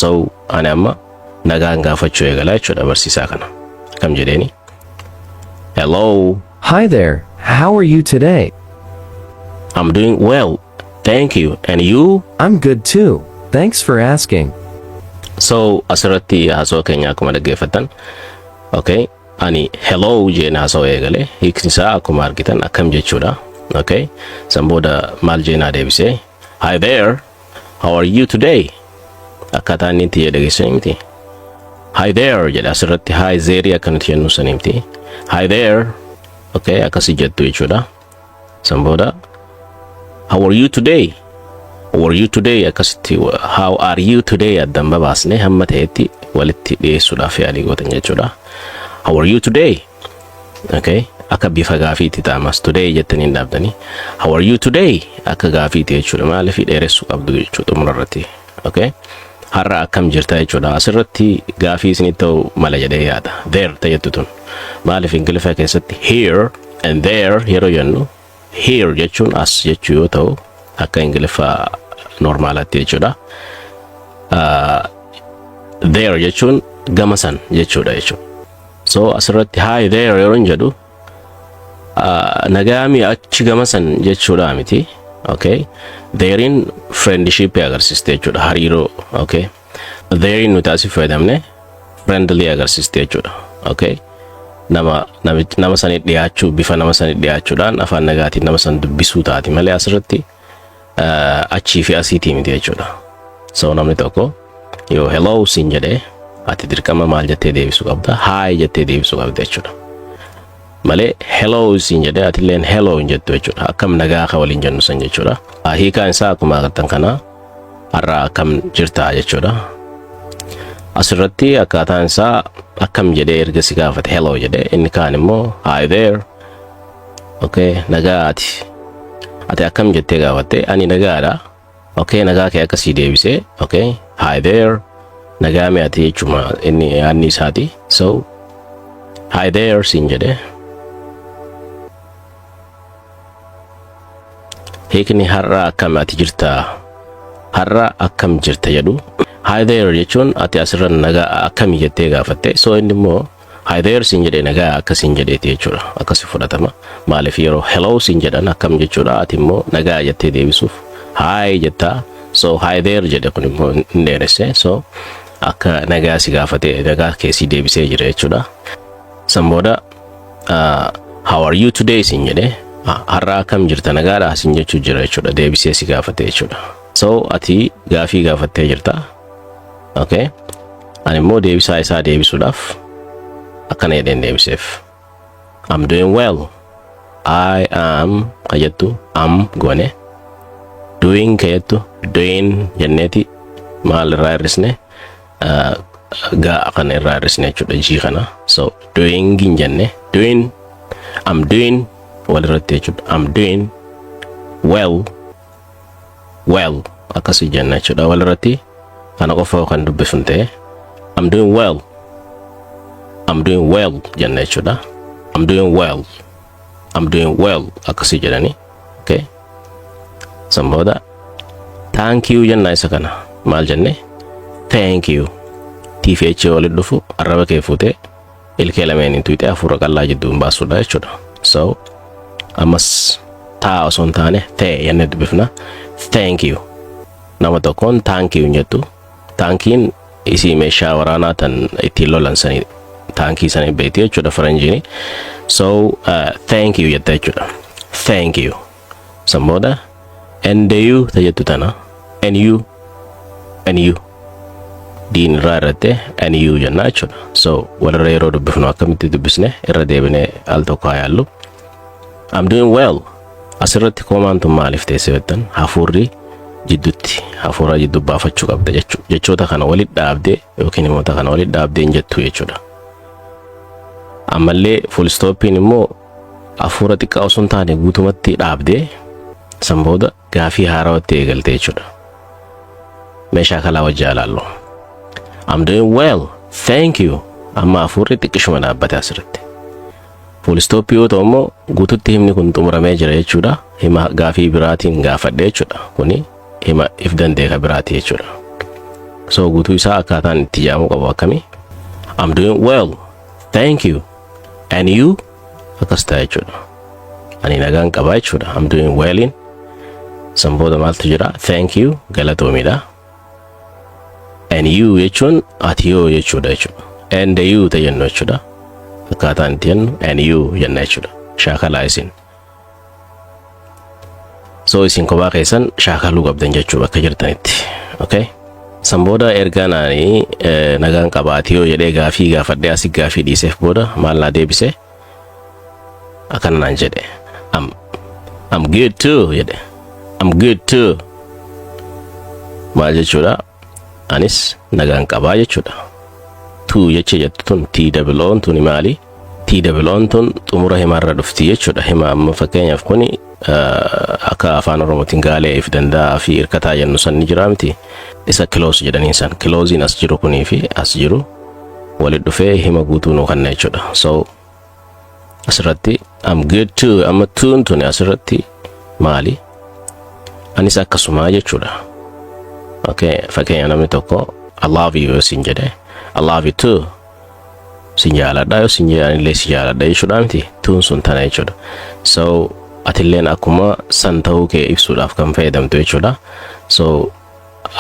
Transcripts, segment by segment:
So ani amma nagaan gaafachuu eegalaa jechuudha barsiisaa kana. Kam jedheeni? Hello. Hi there, how are you today? I'm doing well, thank you. And you? I'm good too. Thanks for asking. So asirratti haasoo keenya akkuma dhaggeeffattan. Okay. Ani hello jeen haasoo eegale. Hiikni isaa akkuma argitan akkam jechuudha. Okay. Sambooda maal jeenaa deebisee. Hi there, how are you today? Akkaataa inni itti dhageessan miti. Hi there jedha asirratti hi there akka nuti jennu san miti. Hi there. Okay, akkasii jettu jechuudha. Sambooda how are you today? How are you today? Akkasitti how are you today addan babaasne hamma ta'etti walitti dhiyeessuudhaaf yaalii gootan jechuudha. How are you today? Okay, akka bifa gaafiitti ta'amas today jettanii dhaabdanii. How are you today? Akka gaafiitti jechuudha. Maaliif dheeressuu qabdu jechuudha xumurarratti. Okay. Har'a akkam jirta jechuudha. Asirratti gaafii isinii ta'uu mala jedhee yaada. There ta'ettu tun. Maaliif Ingiliffa keessatti here and there yeroo jennu here jechuun as jechuu yoo ta'u akka Ingiliffa normaalatti jechuudha. There jechuun gama san jechuudha jechuudha. So asirratti hi there yeroo jedhu nagaami achi gama san jechuudha miti. Okay, therein friendship agarsiiste jechuudha hariiroo. Okay, therein nuti asii fayyadamne friendly agarsiiste jechuudha. Okay, nama sanii dhiyaachuu bifa nama sanii dhiyaachuudhaan afaan nagaatiin nama san dubbisuu taati malee asirratti achii fi asiitii miti jechuudha. So namni tokko yoo hello siin jedhee ati dirqama maal jettee deebisuu qabda? Hi jettee deebisuu qabda jechuudha. Malee hello siin jedhee atilleen hello hin jettu jechuudha. Akkam nagaa ka waliin jennu san jechuudha. Hiikaan isaa akkuma agartan kana har'a akkam jirta jechuudha. Asirratti akkaataan isaa akkam jedhee erga si gaafate hello jedhee inni kaan immoo hi there. Okay, nagaa ati akkam jettee gaafatte ani nagaadha. Okay, nagaa kee akkasii deebisee. Okay, hi there. Nagaa mee ati jechuudha inni yaadni isaati. So hi there siin jedhee. Hiikni har'a akkam ati jirta? Har'a akkam jirta jedhu. Hi there jechuun ati asirra nagaa akkam jettee gaafatte. So inni immoo hi there siin jedhee nagaa akkasiin jedheeti jechuudha. Akkasi fudhatama. Maaliif yeroo hello siin jedhan akkam jechuudha ati immoo nagaa jettee deebisuuf hi jetta. So hi there jedhe kun immoo hin dheeresse. So akka nagaa si gaafate nagaa keessi deebisee jira jechuudha. Sambooda how are you today siin jedhee har'a akkam jirta nagaadha siin jechuu jira jechuudha deebisee si gaafate jechuudha. So ati gaafii gaafattee jirta. Okay, ani immoo deebisaa isaa deebisuudhaaf akkana jedheen deebiseef. I'm doing well. I am kajettu am gone. Doing kajettu doing jenneeti maal irraa hir'isne gaa kana irraa hir'isne jechuudha jii kana. So doing hin jenne doing I'm doing walirratti jechuudha. I'm doing well akkasii jenna jechuudha walirratti kana qofa kan dubbifamte. I'm doing well jenna jechuudha. I'm doing well akkasii jedhani. Okay, sambooda thank you jenna isa kana maal jenne thank you TFH waliin dhufu arraba kee fuutee ilkee lameen tuute hafuura qal'aa jidduun baasuudha jechuudha. So ammas taa osoo hin taane ta'e jennee dubbifna. Thank you nama tokkoon thank you jettu. Thankiin isii meeshaa waraanaa tan ittiin lolan sanii thankii sanii beekti jechuudha faranjiini. So thank you jetta jechuudha. Thank you sambooda and you tajettu tana and you diin irraa irratti and you jenna jechuudha. So walirra yeroo dubbifnu akkamitti dubbisne irra deebine al tokko haa yaallu. I'm doing well. Asirratti koomaantu maaliif teessee jettan hafuurri jidduutti hafuura jidduu baafachuu qabda jechoota kana walitti dhaabdee yookiin himoota kana walitti dhaabdee hin jettu jechuudha. Ammallee full stoppiin immoo hafuura xiqqaa osoo hin taane guutumatti dhaabdee sambooda gaafii haarawatti eegaltee jechuudha. Meeshaa kalaa wajjaa ilaallu. I'm doing well. Thank you. Amma hafuurri xiqqishuma dhaabbate asirratti. Full stop yoo ta'u immoo guututti himni kun xumuramee jira jechuudha. Hima gaafii biraatiin gaafadhe jechuudha. Kuni hima if dandeeka biraati jechuudha. So guutuu isaa akkaataan itti jaamu qabu akkami? I'm doing well. Thank you. And you? Akkas ta'a jechuudha. Ani nagaan qaba jechuudha. I'm doing well in. San booda maaltu jira? Thank you. Galatoomiidha. And you jechuun ati yoo jechuudha jechuudha. And you ta jennu jechuudha. Akkaataan itti jennu and you jenna jechuudha. Shaakalaa isin. So isin kophaa keessan shaakaluu qabdan jechuu bakka jirtanitti. Okay? San booda ergaa naanii nagaan qabaati yoo jedhee gaafii gaafadhee asii gaafii dhiiseef booda maal naa deebise? Akkana naan jedhe. I'm good too jedhe. I'm good too. Maal jechuudha? Anis nagaan qabaa jechuudha. Tu jechee jettu tun TWO'n tuni maali? TWO'n tun xumura himaarra dhufti jechuudha. Hima amma fakkeenyaaf kuni akka afaan oromootiin gaalee if danda'a fi hirkataa jennu san ni jira miti. Isa close jedhaniin san. Closein as jiru kunii fi as jiru walit dhufee hima guutuu nuu kanna jechuudha. So asirratti I'm good too. Amma tuun tuni asirratti maali? Anis akkasumaa jechuudha. Okay, fakkeenya namni tokko I love you yoo sin jedhe I love you too. Sin jaaladha yoo sin jedhanillee si jaaladha jechuudha miti. Tuun sun tana jechuudha. So atilleen akkuma san ta'uu kee ibsuudhaaf kan fayyadamtu jechuudha. So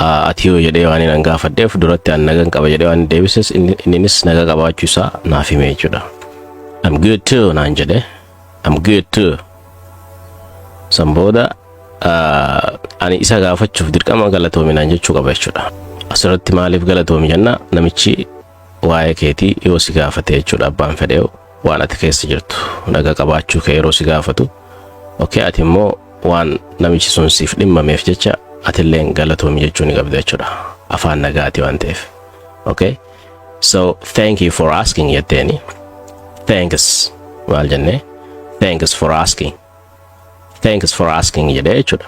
ati yoo jedhee waan hin gaafadheef duratti an nagaan qaba jedhee waan deebises innis nagaa qabaachuu isaa naaf hime jechuudha. I'm good too naan jedhe. I'm good too. San booda ani isa gaafachuuf dirqama galatoominaan jechuu qaba jechuudha. Asirratti maaliif galatoomi jenna? Namichi waa'ee keetii yoo si gaafate jechuudha. Abbaan fedhee waan ati keessa jirtu nagaa qabaachuu kee yeroo si gaafatu. Okay, ati immoo waan namichi sun siif dhimmameef jecha atilleen galatoomi jechuu ni qabda jechuudha. Afaan nagaati waan ta'eef. Okay? So, thank you for asking jetteeni. Thanks. Maal jennee? Thanks for asking. Thanks for asking jedhee jechuudha.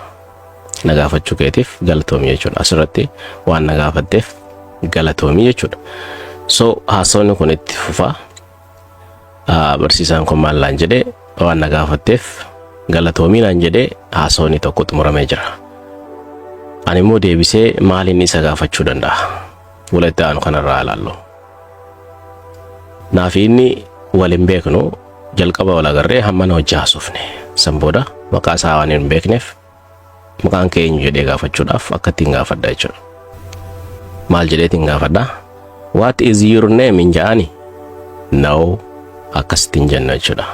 Nagaafachuu keetiif galatoomi jechuudha. Asirratti waan nagaafatteef galatoomi jechuudha. So haasawni kun itti fufaa. Barsiisaan kun maal laan jedhee waan nagaafatteef galatoomi laan jedhee haasawni tokko xumuramee jira. Ani immoo deebisee maaliin isa gaafachuu danda'a? Walitti aanu kanarraa ilaallu. Naafi inni waliin beeknu jalqaba wal agarree hamma na hojii haasofne. San booda maqaa isaa waan hin beekneef maqaan kee eenyu jedhee gaafachuudhaaf akka ittiin gaafadha jechuudha. Maal jedheetiin gaafadha? What is your name hin jedhani? No, akkasittiin jenna jechuudha.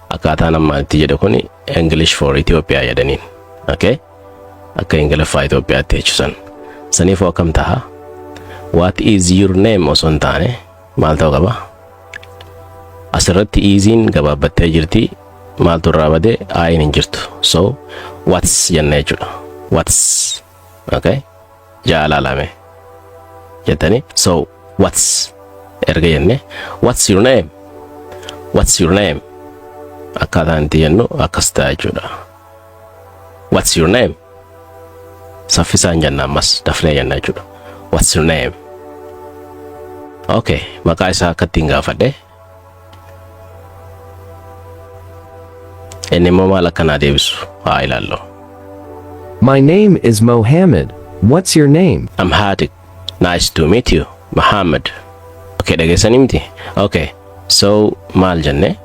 Akkaataan amma itti jedhe kuni English for Ethiopia jedhaniin. Okay? Akka Ingiliffaa Itoophiyaatti jechuusan. Saniifuu akkam ta'a? What is your name osoo hin taane maal ta'uu qaba? Asirratti easy'n gabaabbattee jirti. Maaltu irraa badee ayin hin jirtu. So what's jenna jechuudha. What's. Okay? Jaalalame jettani. So what's erga jenne. What's your name? What's your name? Akkaataan itti jennu akkas ta'a jechuudha. What's your name? Saffisaan jenna ammas dafnee jenna jechuudha. What's your name? Okay, maqaa isaa akka ittiin gaafadhe. Inni immoo maal akkanaa deebisu haa ilaallu. My name is Mohammed. What's your name? I'm Hatik. Nice to meet you, Muhammad. Okay, dhageessanii miti? Okay, so maal jenne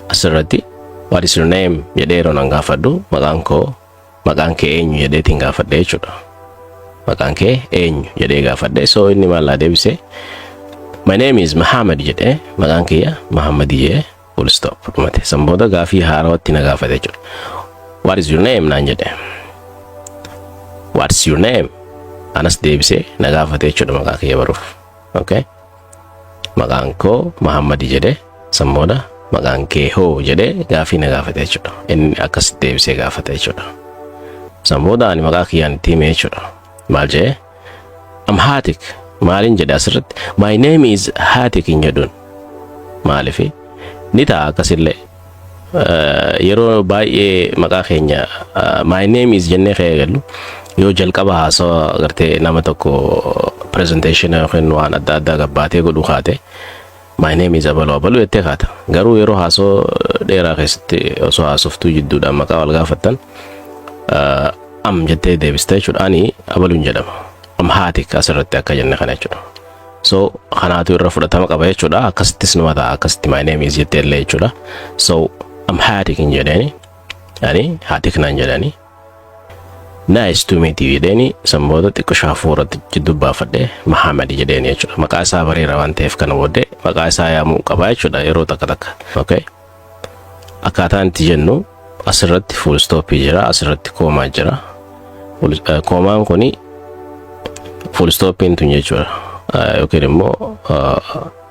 asirratti what is your name jedhee yeroo nan gaafadhu maqaan kee eenyu jedheetiin gaafadhe jechuudha. Maqaan kee eenyu jedhee gaafadhe. So inni maal laa deebise? My name is Muhammad jedhee maqaan kiyya Muhammad jedhee full stop dhumate. San booda gaafii haarawatti na gaafate jechuudha. What is your name naan jedhe. What's your name? Anas deebisee na gaafate jechuudha maqaa kiyya baruuf. Okay? Maqaan koo Muhammad jedhee san booda maqaan kee hoo jedhee gaafii na gaafate jechuudha. Inni akkas deebisee gaafate jechuudha. San booda ani maqaa kiyyaan itti hime jechuudha. Maal jedhee? I'm Hatik. Maalin jedhe asirratti? My name is Hatik hin jedhuun. Maalifi? Ni ta'a akkasillee. Yeroo baay'ee maqaa keenya my name is jennee eegallu yoo jalqaba haasawa agartee nama tokko presentation yookiin waan adda addaa gabbaatee godhu kaate my name is abaluu jettee kaata. Garuu yeroo haasoo dheeraa keessatti osoo haasoftuu jidduudhaan maqaa wal gaafattan am jettee deebistee jechuudha. Ani abaluun jedhama. amhaatik asirratti akka jenne kana jechuudha. So kanaatu irra fudhatama qaba jechuudha. Akkasittis nama ta'a akkasitti my name is jettee illee jechuudha. So amhaatik hin jedhani yani haatik naan jedhani. Nice to meet you jedhani samboota xiqqoo shaafuuratti jidduu baafadhe Muhammad jedhani jechuudha. Maqaa isaa bareera waan ta'eef kana booddee maqaa isaa yaamuu qaba jechuudha yeroo takka takka. Okay. Akkaataan itti jennu asirratti full stop jira, asirratti koomaa jira. Koomaan kuni full stop tun jechuudha. Yookiin immoo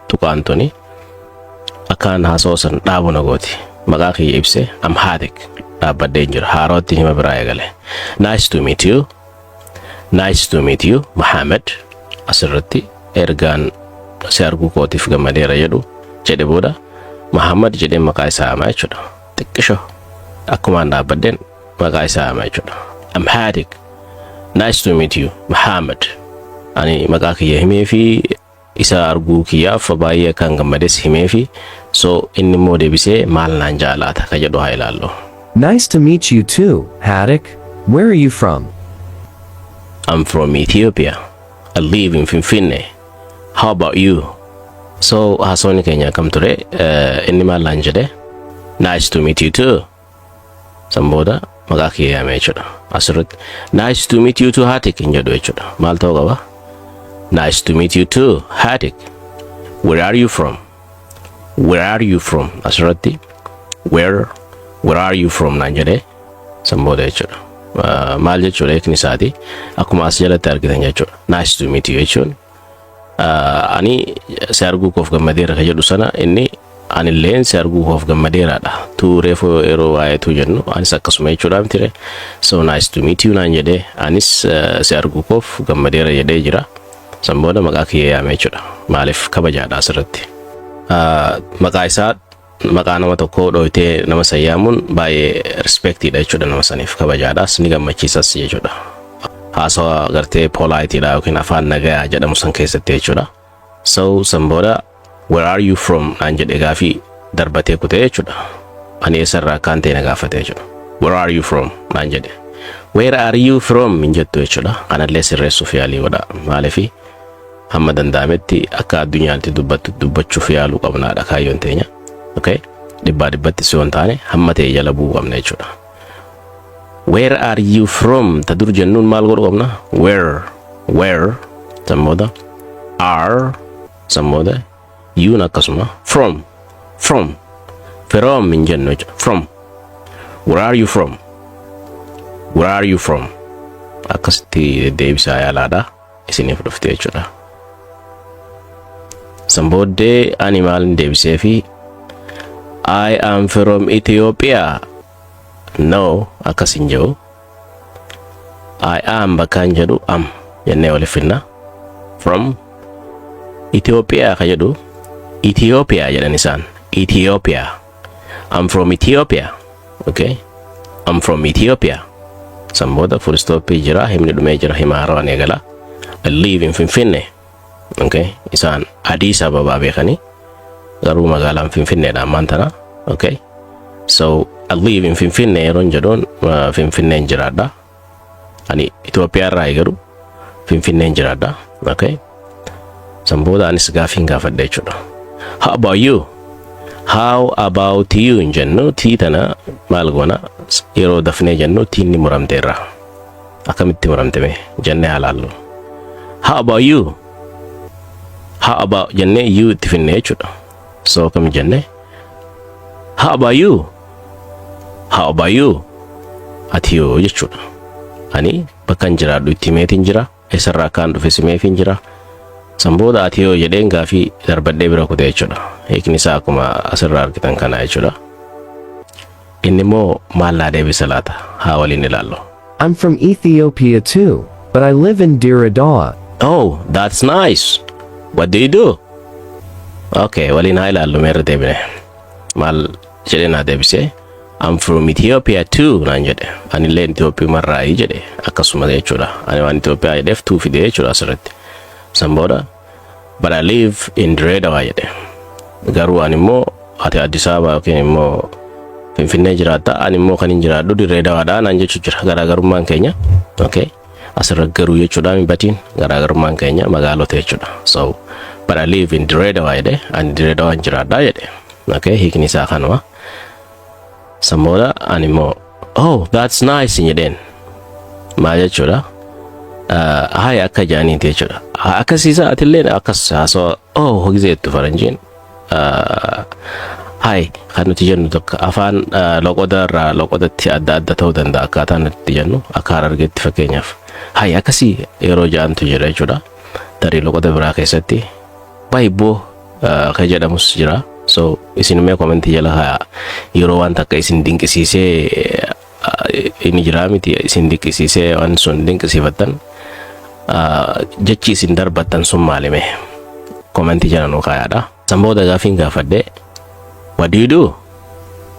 tuqaan tuni akkaan haasawsan dhaabu nagooti. Maqaa kiyya ibse amhaatik dhaabbadhee jira. Haarootti hima biraa eegale. Nice to meet you. Nice to meet you Muhammad. Asirratti ergaan si arguu kootiif gammadeera jedhu jedhe booda Muhammad jedhee maqaa isaa haamaa jechuudha. Xiqqisho akkumaan dhaabbadheen maqaa isaa haamaa jechuudha. Amhaatik. Nice to meet you Muhammad. Ani maqaa kiyya himee fi isa arguu kiyyaaf baay'ee kan gammades himee fi so inni immoo deebisee maal naan jaalaata ka jedhu haa ilaallu. Nice to meet you too, Hadik. Where are you from? I'm from Ethiopia. I live in Finfinne. How about you? So haasawni keenya kam ture inni maal naan jedhe nice to meet you too. Sambooda maqaa kiyya himee jechuudha. Asirratti nice to meet you too Hadik hin jedhu jechuudha. Maal ta'uu qaba? Nice to meet you too Hadik. Where are you from? Where are you from? Asirratti where are you from naan jedhe sambooda jechuudha. Maal jechuudha eekni isaati akkuma as jalatti argitan jechuudha. Nice to meet you jechuun ani si arguu koof gammadeera ka jedhu sana inni anilleen si arguu koof gammadeeraadha. Tu reefoo yeroo waa'eetu jennu anis akkasuma jechuudha mitire. So nice to meet you naan jedhe anis si arguu koof gammadeera jedhee jira. Sambooda maqaa kiyya yaamee jechuudha. Maaliif kabajaadha asirratti. Maqaa isaa maqaa nama tokko dhooytee nama sayyaamuun baay'ee respectiidha jechuudha nama saniif kabajaadhaas ni gammachiisas jechuudha. Haasawa gartee politeidha yookiin afaan nagayaa jedhamu san keessatti jechuudha. So sambooda where are you from naan jedhe gaafii darbatee kutee jechuudha. Ani eessarraa akkaan ta'e na gaafate jechuudha. Where are you from naan jedhe. Where are you from hin jettu jechuudha. Kanallee sirreessuuf yaalii godha. Maaliifi hamma danda'ametti akka addunyaatti dubbachuuf yaaluu qabnaadha kaayyoon teenya. Okay? Dhibbatti si waan taane hamma ta'e jala bu'uu qabna jechuudha. Where are you from? Ta dur jennuun maal godhu qabna? Where sammoda are sammoda you akkasuma from hin jennu jechuudha. From where are you from? Where are you from? Akkasitti deebisaa yaalaadha isiniif dhufte jechuudha. Sambooddee ani maalin deebisee fi I am from Ethiopia. No, akkasin jedhu. I am bakkaan jedhu am jennee waliif finna. From Ethiopia ka jedhu Ethiopia jedhan isaan. Ethiopia. I'm from Ethiopia. Okay? I'm from Ethiopia. Sambooda full stop jira himni dhumee jira hima haaraan eegala. I live in Finfinne. Okay? Isaan Addis Ababa beekanii garuu magaalaan Finfinneedha ammaan tana. Okay? So I live in Finfinne yeroon jedhuun Finfinneen jiraadha. Ani Itoophiyaa irraa garuu Finfinneen jiraadha. Okay? Sambooda anis gaafiin gaafadha jechuudha. How about you? How about you hin jennu tii tana maal goona yeroo dafnee jennu tiinni muramteerra. Akkamitti muramteme jennee halaallu. How about you? How about jennee you itti finne jechuudha. So kam jenne how about you? How about you? Ati yoo jechuudha. Ani bakkan jiraadhu itti meetiin jira. Eessarraa kaan dhufe simeefin jira. Sambooda ati yoo jedheen gaafii darbadhee bira kutee jechuudha. Hiikni isaa akkuma asirraa argitan kana jechuudha. Inni immoo maal naa deebisa laata? Haa waliin ilaallu. I'm from Ethiopia too, but I live in Dir Dawa. Oh, that's nice. What do you do? Okay, waliin haa ilaallu meerra deebine. Maal jedhee naa deebisee? I'm from Ethiopia too naan jedhe. Ani illee Itoophiyaa marraa'ii jedhe akkasuma jechuudha. Ani waan Itoophiyaa jedheef tuu fidee jechuudha asirratti. Sambooda but I live in Dir Dawa jedhe. Garuu ani immoo ati Addis Ababa yookiin immoo Finfinnee jiraata ani immoo kan hin jiraadhu Dir Dawaadha naan jechuu jira garaagarummaan keenya. Okay? asirra garuu jechuudha mibatiin garaagarummaan keenya magaalota jechuudha. So but I live in Diredawa jedhe ani Diredawaan jiraadha jedhe. Okay, hiikni isaa kanuma. Samooda ani immoo oh that's nice jedheen. Maal jechuudha? Hai akka jaaniiti jechuudha. Akkasiisa atillee akkas haasoo oh hogizeettu faranjiin. Hai kan nuti jennu tokko afaan loqoda irraa loqodatti adda ta'uu danda'a akkaataa nuti jennu akka argetti fakkeenyaaf. Hai akkasii yeroo jaantu jira jechuudha. Tarii loqoda biraa keessatti baay'ee kan jedhamus jira. So isin mee komentii jala haa yeroo waan takka isin dinqisiisee inni jira miti isin dinqisiisee waan sun dinqisiifattan jechi isin darbattan sun maalime komentii jala nu kaayaadha. Sambooda gaafiin gaafadhe what do you do?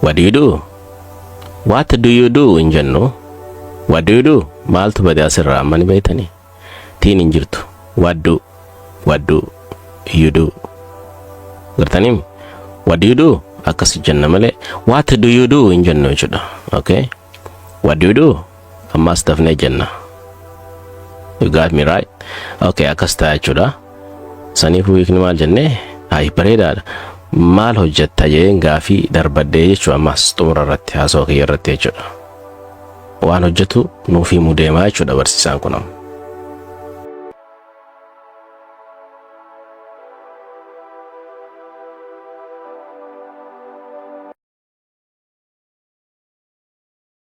What do you do? What do you do in jennu? What do you do? Maaltu bade asirraa amma ni beeytanii? Tiin hin jirtu. What do you do? Gartaniim? What do you do? Akkas jenna malee what do you do in jennu jechuudha. Okay? What do you do? Ammas dafnee jenna. You got me right? Okay, akkas ta'a jechuudha. Saniif wiikni maal jennee? Hai bareedaadha. Maal hojjetta jeen gaafii darbadhee jechuudha ammas xumura irratti haasoo kiyya irratti jechuudha. Waan hojjetu nuuf himuu deemaa jechuudha barsiisaan kun amma.